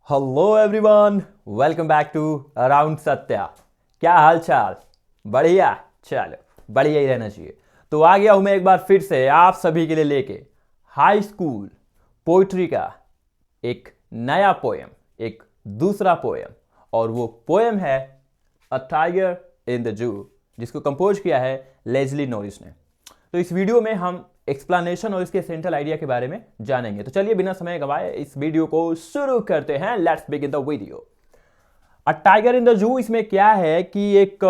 Hello everyone, welcome back to around Satya. क्या हाल चाल? बढ़िया। चलो, बढ़िया ही रहना चाहिए। तो आ गया हूं मैं एक बार फिर से आप सभी के लिए लेके हाई स्कूल पोइट्री का एक नया पोएम, एक दूसरा पोएम। और वो पोएम है a tiger in the zoo, जिसको कंपोज किया है लेजली नॉरिस ने। तो इस वीडियो में हम एक्सप्लेनेशन और इसके सेंट्रल आइडिया के बारे में जानेंगे। तो चलिए बिना समय गवाए इस वीडियो को शुरू करते हैं। Let's begin the video. A tiger in the zoo, इसमें क्या है कि एक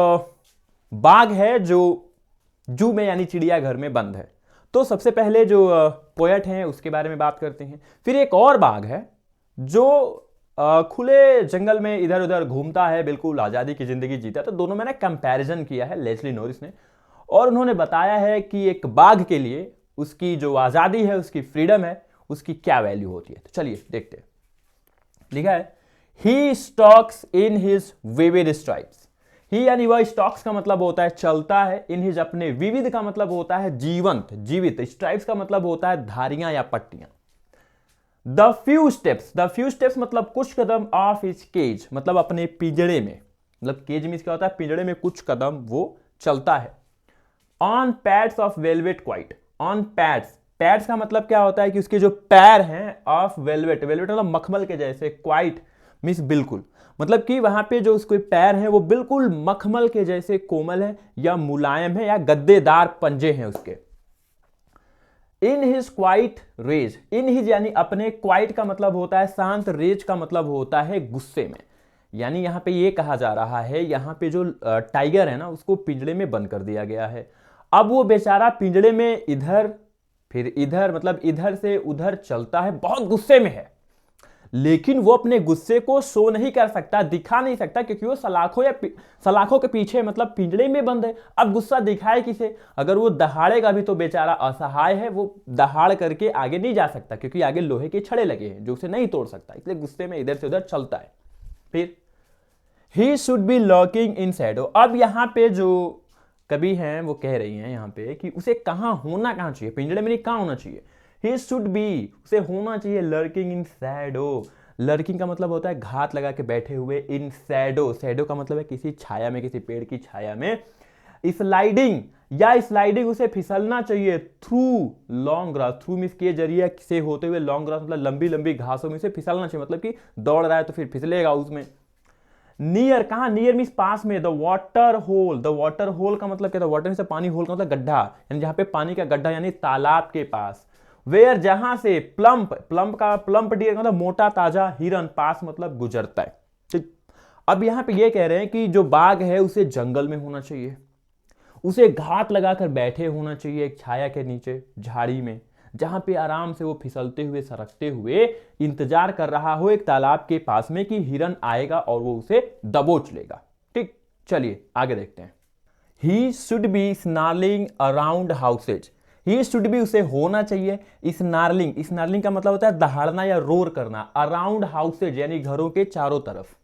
बाघ है जो जू में यानी चिड़ियाघर में बंद है। तो सबसे पहले जो पोएट हैं उसके बारे में बात करते हैं। फिर एक और बाघ है जो खुले जंगल में इधर उधर घूमता है, बिल्कुल आज़ादी की जिंदगी जीता है। तो दोनों में ना कंपैरिजन किया है लेस्ली नॉरिस ने, और उन्होंने बताया है कि एक बाघ के लिए उसकी जो आज़ादी है, उसकी फ्रीडम है, उसकी क्या वैल्यू होती है। तो चलिए देखते हैं। लिखा है he stalks in his vivid stripes. He यानी वह, स्टॉक्स का मतलब होता है चलता है, इन हिज अपने, विविध का मतलब होता है जीवंत जीवित, स्ट्राइप्स का मतलब होता है धारियां या पट्टियां। द फ्यू स्टेप्स मतलब कुछ कदम, ऑफ हिज केज मतलब अपने पिंजड़े में, मतलब केज में क्या होता है, पिंजड़े में कुछ कदम वो चलता है। On pads of velvet quite, on pads, pads का मतलब क्या होता है कि उसके जो पैर हैं, ऑफ वेलवेट, वेलवेट मतलब मखमल के जैसे, क्वाइट मीन्स बिल्कुल, मतलब कि वहां पे जो उसके पैर हैं वो बिल्कुल मखमल के जैसे कोमल है या मुलायम है या गद्देदार पंजे हैं उसके। In his quiet rage, in his यानी अपने, क्वाइट का मतलब होता है शांत, रेज का मतलब होता है गुस्से में। यानी यहां पे ये कहा जा रहा है, यहां पे जो टाइगर है ना, उसको पिंजड़े में बंद कर दिया गया है। अब वो बेचारा पिंजड़े में इधर फिर इधर, मतलब इधर से उधर चलता है, बहुत गुस्से में है, लेकिन वो अपने गुस्से को शो नहीं कर सकता, दिखा नहीं सकता, क्योंकि वो सलाखों के पीछे, मतलब पिंजड़े में बंद है। अब गुस्सा दिखाए किसे? अगर वो दहाड़ेगा भी तो बेचारा असहाय है, वो दहाड़ करके आगे नहीं जा सकता, क्योंकि आगे लोहे के छड़े लगे हैं जो उसे नहीं तोड़ सकता, इसलिए गुस्से में इधर से उधर चलता है। फिर he should be lurking in Shadow. अब यहां पे जो कवि हैं वो कह रही हैं यहां पे कि उसे कहां होना, कहां चाहिए, पिंजड़े में नहीं, कहां होना चाहिए। ही शुड बी, उसे होना चाहिए लर्किंग इन शैडो। लर्किंग का मतलब होता है घात लगा के बैठे हुए, इन शैडो, शैडो का मतलब है किसी छाया में, किसी पेड़ की छाया में। स्लाइडिंग या स्लाइडिंग, उसे फिसलना चाहिए through long grass, through means के जरिए से होते हुए, लॉन्ग ग्रास मतलब लंबी लंबी घासों में उसे फिसलना चाहिए, मतलब कि दौड़ रहा है तो फिर फिसलेगा उसमें। नियर, कहां? नियर मींस पास में। The water hole, the water hole का मतलब क्या था? वाटर से पानी, होल का मतलब गड्ढा, यानी जहां पे पानी का गड्ढा, यानी तालाब के पास। वेयर, जहां से, प्लम्प, प्लम्प का प्लम्प डियर मतलब मोटा ताजा, हिरन, पास मतलब गुजरता है। ठीक। अब यहां पे ये कह रहे हैं कि जो बाघ है उसे जंगल में होना चाहिए, उसे घात लगाकर बैठे होना चाहिए एक छाया के नीचे, झाड़ी में, जहां पे आराम से वो फिसलते हुए, सरकते हुए इंतजार कर रहा हो एक तालाब के पास में कि हिरन आएगा और वो उसे दबोच लेगा। ठीक, चलिए आगे देखते हैं। He should be snarling around houses. He should be, उसे होना चाहिए, स्नार्लिंग, स्नार्लिंग का मतलब होता है दहाड़ना या रोर करना, अराउंड हाउसेज यानी घरों के चारों तरफ।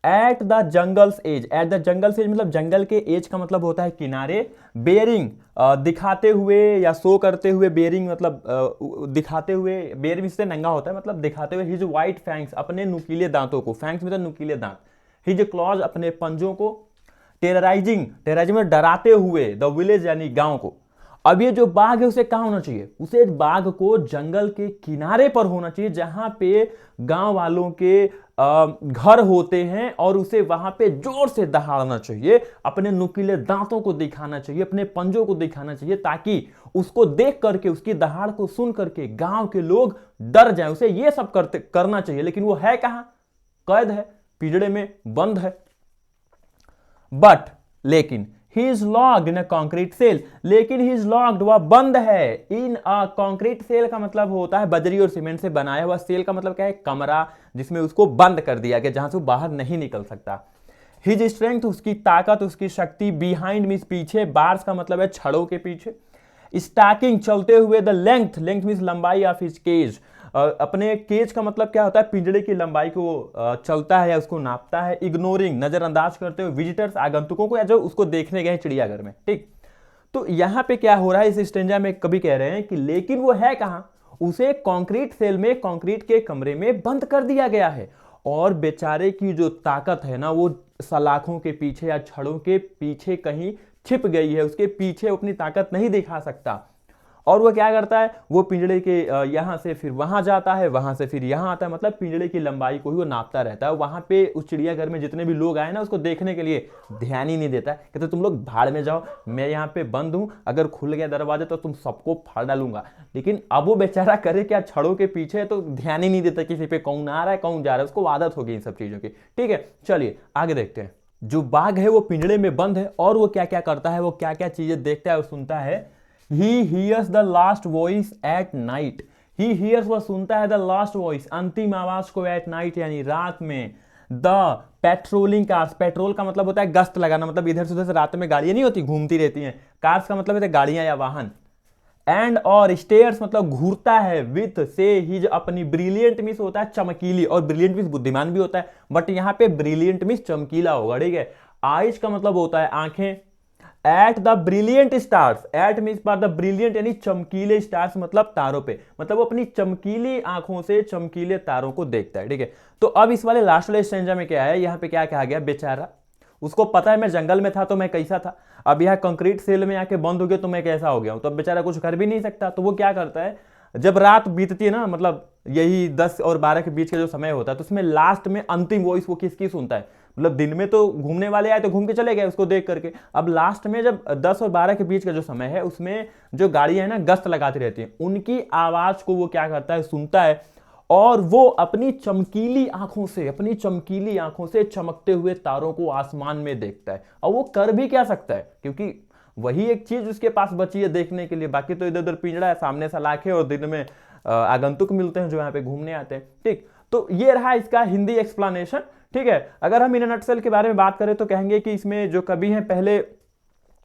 At the jungle's edge, at the jungle's edge मतलब जंगल के एज का मतलब होता है किनारे। बेयरिंग, दिखाते हुए या शो करते हुए, बेयरिंग मतलब दिखाते हुए, बेयरिंग से नंगा होता है मतलब दिखाते हुए। हिज वाइट फैंक्स, अपने नुकीले दांतों को, फैंक्स मतलब नुकीले दांत। हिज क्लॉज, अपने पंजों को। टेरराइजिंग, टेरराइजिंग मतलब डराते हुए, द विलेज यानी गांव को। अब ये जो बाघ है उसे कहां होना चाहिए? उसे, बाघ को जंगल के किनारे पर होना चाहिए, जहां पे गांव वालों के घर होते हैं, और उसे वहां पे जोर से दहाड़ना चाहिए, अपने नुकीले दांतों को दिखाना चाहिए, अपने पंजों को दिखाना चाहिए, ताकि उसको देख करके, उसकी दहाड़ को सुन करके गांव के लोग डर जाएं। उसे ये सब करना चाहिए, लेकिन वो है कहां? कैद है, पिंजड़े में बंद है। बट, लेकिन, he is locked in a concrete cell, लेकिन ही इज लॉक्ड, वह बंद है, इन अ कॉन्क्रीट सेल का मतलब होता है बजरी और सीमेंट से बनाया हुआ। सेल का मतलब क्या है? कमरा, जिसमें उसको बंद कर दिया गया, जहां से वो बाहर नहीं निकल सकता। हिज स्ट्रेंथ, उसकी ताकत, उसकी शक्ति। बिहाइंड मीन्स पीछे, बार्स का मतलब है छड़ों के पीछे। स्टैकिंग, चलते हुए। द लेंथ, लेंथ मीन्स लंबाई ऑफ हिज केज, अपने केज का मतलब क्या होता है? पिंजड़े की लंबाई को चलता है या उसको नापता है। इग्नोरिंग, नजरअंदाज करते हुए। विजिटर्स, आगंतुकों को, या जो उसको देखने गए चिड़ियाघर में। ठीक, तो यहां पे क्या हो रहा है, इस स्टेंजा में कवि कह रहे हैं कि लेकिन वो है कहां? उसे कंक्रीट सेल में, कंक्रीट के कमरे में बंद कर दिया गया है और बेचारे की जो ताकत है ना वो सलाखों के पीछे या छड़ों के पीछे कहीं छिप गई है, उसके पीछे वो अपनी ताकत नहीं दिखा सकता। और वो क्या करता है, वो पिंजड़े के यहां से फिर वहां जाता है, वहां से फिर यहां आता है, मतलब पिंजड़े की लंबाई को ही वो नापता रहता है। वहां पे उस चिड़ियाघर में जितने भी लोग आए ना उसको देखने के लिए ध्यान ही नहीं देता है, कहते तुम लोग भाड़ में जाओ, मैं यहाँ पे बंद हूं, अगर खुल गया दरवाजा तो तुम सबको फाड़ डालूंगा। लेकिन अब वो बेचारा करे क्या, छड़ों के पीछे तो ध्यान ही नहीं देता किसी पे, कौन आ रहा है कौन जा रहा है, उसको आदत हो गई इन सब चीजों की। ठीक है, चलिए आगे देखते हैं। जो बाघ है वो पिंजड़े में बंद है और वो क्या क्या करता है, वो क्या क्या चीजें देखता है और सुनता है। He hears the last voice at night. He hears, वह सुनता है, the last voice, अंतिम आवाज को, at night यानी रात में। The पेट्रोलिंग कार्स, पेट्रोल का मतलब होता है गश्त लगाना, मतलब इधर से उधर से रात में गाड़ियां नहीं होती, घूमती रहती हैं। कार्स का मतलब होता है गाड़ियां या वाहन। एंड और स्टेयर्स मतलब घूरता है, विथ से हिज अपनी, ब्रिलियंट मीन्स होता है चमकीली, और ब्रिलियंट मीन्स बुद्धिमान भी होता है, बट यहाँ पे ब्रिलियंट मीन्स चमकीला होगा। ठीक है, आइज का मतलब होता है आंखें। At the brilliant stars, at means पर द ब्रिलियंट यानी चमकीले स्टार्स मतलब तारों पे, मतलब वो अपनी चमकीली आंखों से चमकीले तारों को देखता है। ठीक है, तो अब इस वाले लास्ट वाले स्टेंजा में क्या है, यहाँ पे क्या कहा गया, बेचारा उसको पता है मैं जंगल में था तो मैं कैसा था, अब यह कंक्रीट सेल में आके बंद हो गया तो मैं कैसा हो गया हूं, तो अब बेचारा कुछ कर भी नहीं सकता। तो वो क्या करता है, जब रात बीतती है ना, मतलब यही 10 और 12 के बीच का जो समय होता है, तो उसमें लास्ट में अंतिम वॉइस वो किसकी सुनता है, मतलब दिन में तो घूमने वाले आए तो घूम के चले गए उसको देख करके, अब लास्ट में जब 10 और 12 के बीच का जो समय है उसमें जो गाड़ियां है ना गश्त लगाती रहती हैं, उनकी आवाज को वो क्या करता है, सुनता है, और वो अपनी चमकीली आंखों से, अपनी चमकीली आंखों से चमकते हुए तारों को आसमान में देखता है। और वो कर भी क्या सकता है, क्योंकि वही एक चीज उसके पास बची है देखने के लिए, बाकी तो इधर उधर पिंजड़ा है, सामने सलाखें और दिन में आगंतुक मिलते हैं जो यहाँ पे घूमने आते हैं। ठीक, तो ये रहा इसका हिंदी एक्सप्लेनेशन। ठीक है, अगर हम इन नटसेल के बारे में बात करें तो कहेंगे कि इसमें जो कवि हैं पहले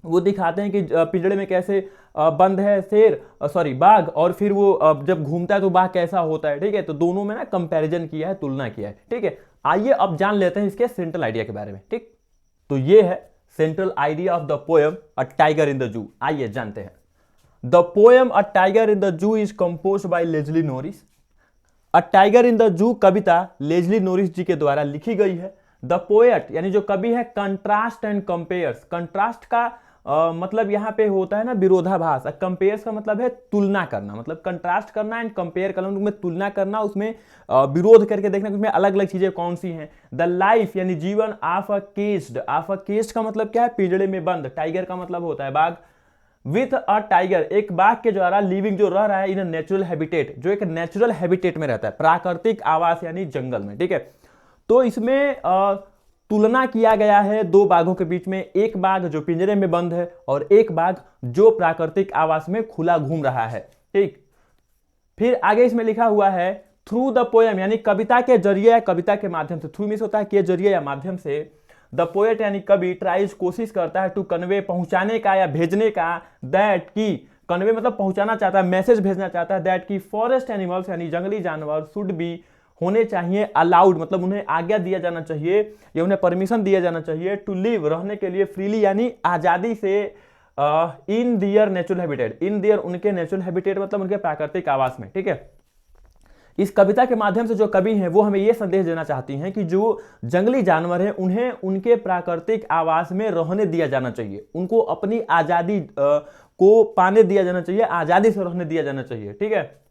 वो दिखाते हैं कि पिंजड़े में कैसे बंद है शेर, सॉरी बाघ, और फिर वो जब घूमता है तो बाघ कैसा होता है। ठीक है, तो दोनों में ना कंपैरिजन किया है, तुलना किया है। ठीक है, आइए अब जान लेते हैं इसके सेंट्रल आइडिया के बारे में। ठीक, तो ये है central idea of the poem a tiger in the zoo. आइए जानते हैं। The poem a tiger in the zoo is composed bye Leslie Norris. A tiger in the zoo Kavita Leslie Norris जी के द्वारा लिखी गई है। द पोएट यानी जो कवि है कंट्रास्ट एंड कंपेयर्स, कंट्रास्ट का मतलब यहां पे होता है ना विरोधाभास, कंपेयर्स का मतलब है तुलना करना, मतलब कंट्रास्ट करना एंड कंपेयर करना, उसमें तुलना करना, उसमें विरोध करके देखना उसमें अलग अलग चीजें कौन सी हैं। द लाइफ यानी जीवन of a caged, of a caged का मतलब क्या है, पिंजड़े में बंद, टाइगर का मतलब होता है बाघ, विथ अ टाइगर एक बाघ के द्वारा लिविंग जो रह रहा है इन नेचुरल हैबिटेट, जो एक नेचुरल हैबिटेट में रहता है, प्राकृतिक आवास यानी जंगल में। ठीक है, तो इसमें तुलना किया गया है दो बाघों के बीच में, एक बाघ जो पिंजरे में बंद है और एक बाघ जो प्राकृतिक आवास में खुला घूम रहा है। ठीक, फिर आगे इसमें लिखा हुआ है थ्रू द पोएम यानी कविता के जरिए या कविता के माध्यम से, थ्रू मीन्स होता है के जरिए या माध्यम से, द पोएट यानी कवि ट्राइज कोशिश करता है टू कन्वे पहुंचाने का या भेजने का, दैट की कन्वे मतलब पहुंचाना चाहता है, मैसेज भेजना चाहता है, दैट की फॉरेस्ट एनिमल्स यानी जंगली जानवर शुड बी होने चाहिए अलाउड, मतलब उन्हें आज्ञा दिया जाना चाहिए या उन्हें परमिशन दिया जाना चाहिए, टू लिव रहने के लिए, फ्रीली यानी आजादी से, इन दियर नेचुरल हैबिटेट, इन दियर उनके नेचुरल हैबिटेट मतलब उनके प्राकृतिक आवास में। ठीक है, इस कविता के माध्यम से जो कवि हैं वो हमें यह संदेश देना चाहती हैं कि जो जंगली जानवर हैं उन्हें उनके प्राकृतिक आवास में रहने दिया जाना चाहिए, उनको अपनी आजादी को पाने दिया जाना चाहिए, आजादी से रहने दिया जाना चाहिए। ठीक है,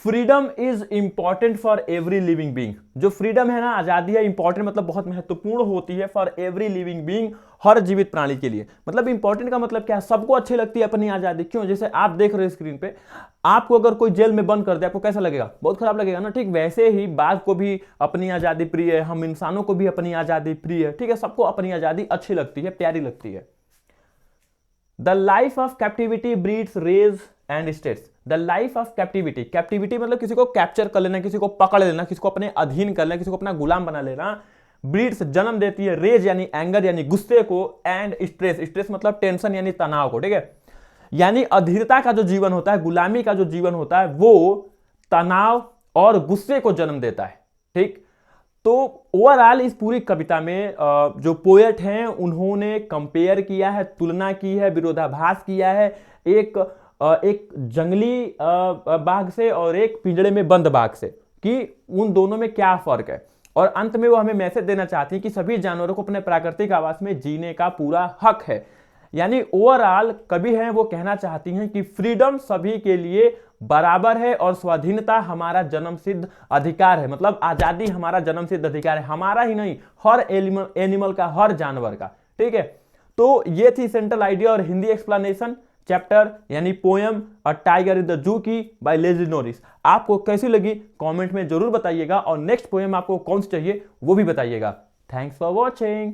freedom is important for every living being, जो फ्रीडम है ना, आजादी है, इंपॉर्टेंट मतलब बहुत महत्वपूर्ण होती है, फॉर एवरी लिविंग बीइंग हर जीवित प्राणी के लिए। मतलब इंपॉर्टेंट का मतलब क्या है, सबको अच्छी लगती है अपनी आजादी। क्यों, जैसे आप देख रहे हो स्क्रीन पे, आपको अगर कोई जेल में बंद कर दे आपको कैसा लगेगा, बहुत खराब लगेगा ना। ठीक वैसे ही बाघ को भी अपनी आजादी प्रिय है, हम इंसानों को भी अपनी आजादी प्रिय है। ठीक है, सबको अपनी आजादी अच्छी लगती है, प्यारी लगती है। The life of captivity breeds rage and states, the life of captivity, captivity मतलब किसी को कैप्चर कर लेना, किसी को पकड़ लेना, किसी को अपने अधीन कर लेना, किसी को अपना गुलाम बना लेना। ब्रीड्स जन्म देती है, रेज यानी एंगर यानी गुस्से को, एंड स्ट्रेस, स्ट्रेस मतलब टेंशन यानी तनाव को। ठीक है, यानी अधीरता का जो जीवन होता है, गुलामी का जो जीवन होता है वो तनाव और गुस्से को जन्म देता है। ठीक, तो ओवरऑल इस पूरी कविता में जो पोएट हैं उन्होंने कंपेयर किया है, तुलना की है, विरोधाभास किया है, एक एक जंगली बाघ से और एक पिंजड़े में बंद बाघ से, कि उन दोनों में क्या फर्क है। और अंत में वो हमें मैसेज देना चाहती है कि सभी जानवरों को अपने प्राकृतिक आवास में जीने का पूरा हक है। यानी ओवरऑल कवि हैं वो कहना चाहती हैं कि फ्रीडम सभी के लिए बराबर है और स्वाधीनता हमारा जन्मसिद्ध अधिकार है। मतलब आजादी हमारा जन्मसिद्ध अधिकार है, हमारा ही नहीं, हर एनिमल का, हर जानवर का। ठीक है, तो ये थी सेंट्रल आइडिया और हिंदी एक्सप्लेनेशन चैप्टर यानी poem a tiger in the zoo की बाय लेस्ली नॉरिस। आपको कैसी लगी कमेंट में जरूर बताइएगा, और नेक्स्ट पोयम आपको कौन सी चाहिए वो भी बताइएगा। Thanks for watching.